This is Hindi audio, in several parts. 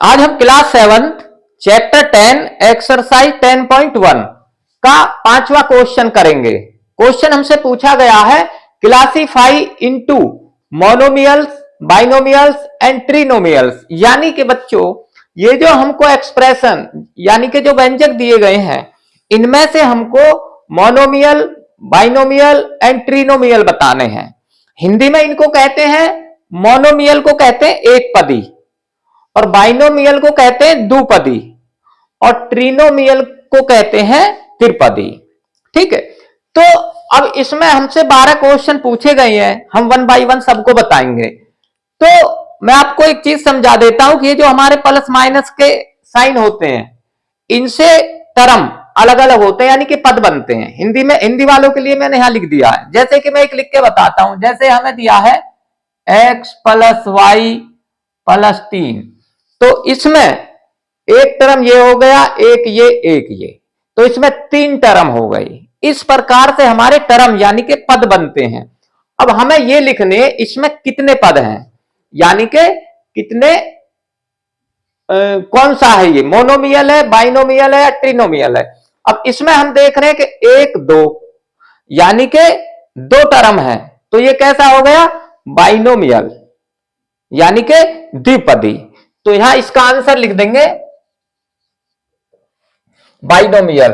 आज हम क्लास 7 चैप्टर 10 एक्सरसाइज 10.1 का 5वां क्वेश्चन करेंगे। क्वेश्चन हमसे पूछा गया है classify into monomials, binomials and trinomials. यानी कि बच्चों ये जो हमको एक्सप्रेशन यानी कि जो व्यंजक दिए गए हैं इनमें से हमको मोनोमियल, बाइनोमियल एंड ट्रिनोमियल बताने हैं। हिंदी में इनको कहते हैं, मोनोमियल को कहते हैं एक पदी और बाइनोमियल को कहते हैं द्विपदी और ट्रिनोमियल को कहते हैं त्रिपदी। ठीक है, तो अब इसमें हमसे 12 क्वेश्चन पूछे गए हैं, हम वन बाय वन सबको बताएंगे। तो मैं आपको एक चीज समझा देता हूं कि ये जो हमारे प्लस माइनस के साइन होते हैं इनसे टर्म अलग अलग होते हैं, यानी कि पद बनते हैं। हिंदी में, हिंदी वालों के लिए मैंने यहां लिख दिया है। जैसे कि मैं एक लिख के बताता हूं, जैसे हमें दिया है x प्लस वाई प्लस 3, तो इसमें एक टर्म ये हो गया, एक ये, तो इसमें 3 टर्म हो गई। इस प्रकार से हमारे टर्म यानी कि पद बनते हैं। अब हमें ये लिखने इसमें कितने पद हैं, यानी कि कितने कौन सा है, ये मोनोमियल है, बाइनोमियल है या ट्रिनोमियल है। अब इसमें हम देख रहे हैं कि 1 2 यानी कि 2 टर्म है, तो ये कैसा हो गया, बाइनोमियल यानी कि द्विपदी। तो यहां इसका आंसर लिख देंगे बाइनोमियल।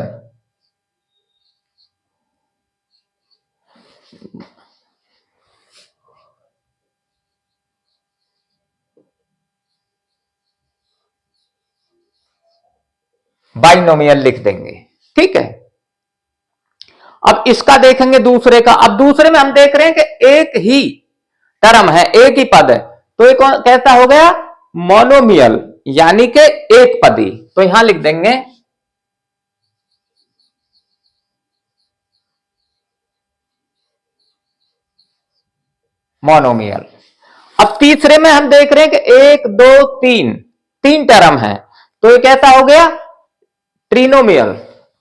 बाइनोमियल लिख देंगे। ठीक है, अब इसका देखेंगे दूसरे का। अब दूसरे में हम देख रहे हैं कि एक ही टर्म है, एक ही पद है, तो ये कैसा हो गया, मोनोमियल यानी कि एक पदी। तो यहां लिख देंगे मोनोमियल। अब तीसरे में हम देख रहे हैं कि 1 2 3 3 टर्म है, तो ये कैसा हो गया, ट्रिनोमियल।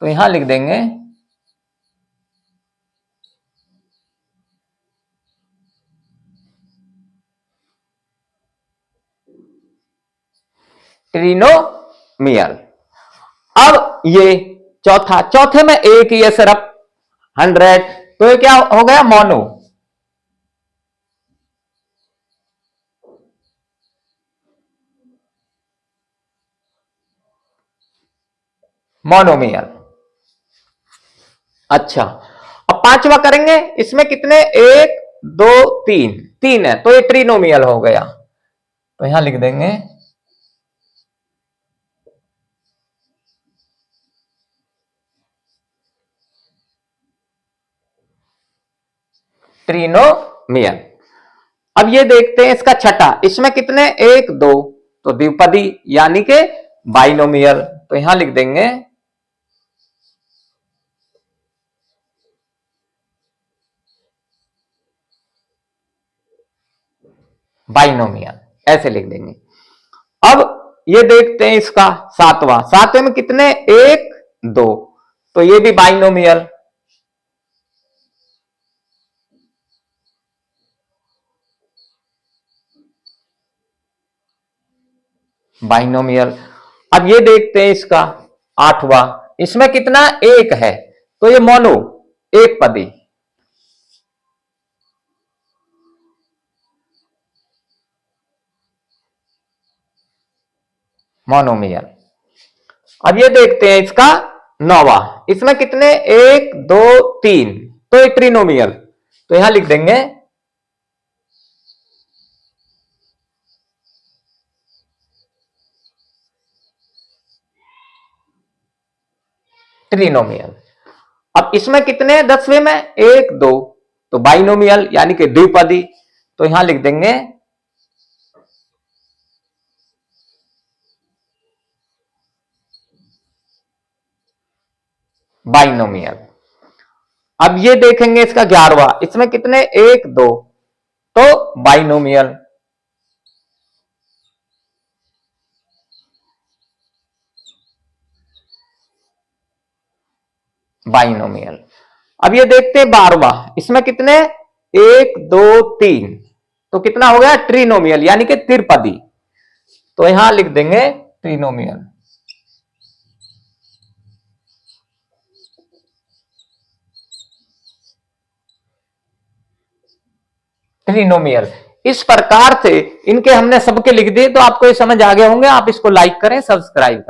तो यहां लिख देंगे ट्रिनोमियल। अब ये चौथे में एक ही है सिर्फ 100, तो ये क्या हो गया, मोनो। मोनोमियल। अच्छा, अब 5वां करेंगे। इसमें कितने, 1 2 3 3 है, तो ये ट्रिनोमियल हो गया। तो यहां लिख देंगे ट्रिनोमियल। अब ये देखते हैं इसका छठा, इसमें कितने, 1 2, तो द्विपदी यानी कि बाइनोमियल। तो यहां लिख देंगे बाइनोमियल, ऐसे लिख देंगे। अब ये देखते हैं इसका सातवें में कितने, 1 2, तो ये भी बाइनोमियल। बाइनोमियल। अब ये देखते हैं इसका 8वां, इसमें कितना, 1 है, तो ये मोनो, एक पदी। मोनोमियल। अब ये देखते हैं इसका 9वां, इसमें कितने, 1 2 3, तो ये ट्रिनोमियल। तो यहां लिख देंगे ट्रिनोमियल। अब इसमें कितने, 10वें में 1 2, तो बाइनोमियल यानी कि द्विपदी। तो यहां लिख देंगे बाइनोमियल। अब ये देखेंगे इसका 11वां, इसमें कितने, 1 2, तो बाइनोमियल। बाइनोमियल। अब ये देखते हैं 12वां, इसमें कितने, 1 2 3, तो कितना हो गया, ट्रिनोमियल यानी कि त्रिपदी। तो यहां लिख देंगे ट्रिनोमियल। ट्रिनोमियल इस प्रकार से इनके हमने सबके लिख दिए। तो आपको ये समझ आ गए होंगे। आप इसको लाइक करें, सब्सक्राइब करें।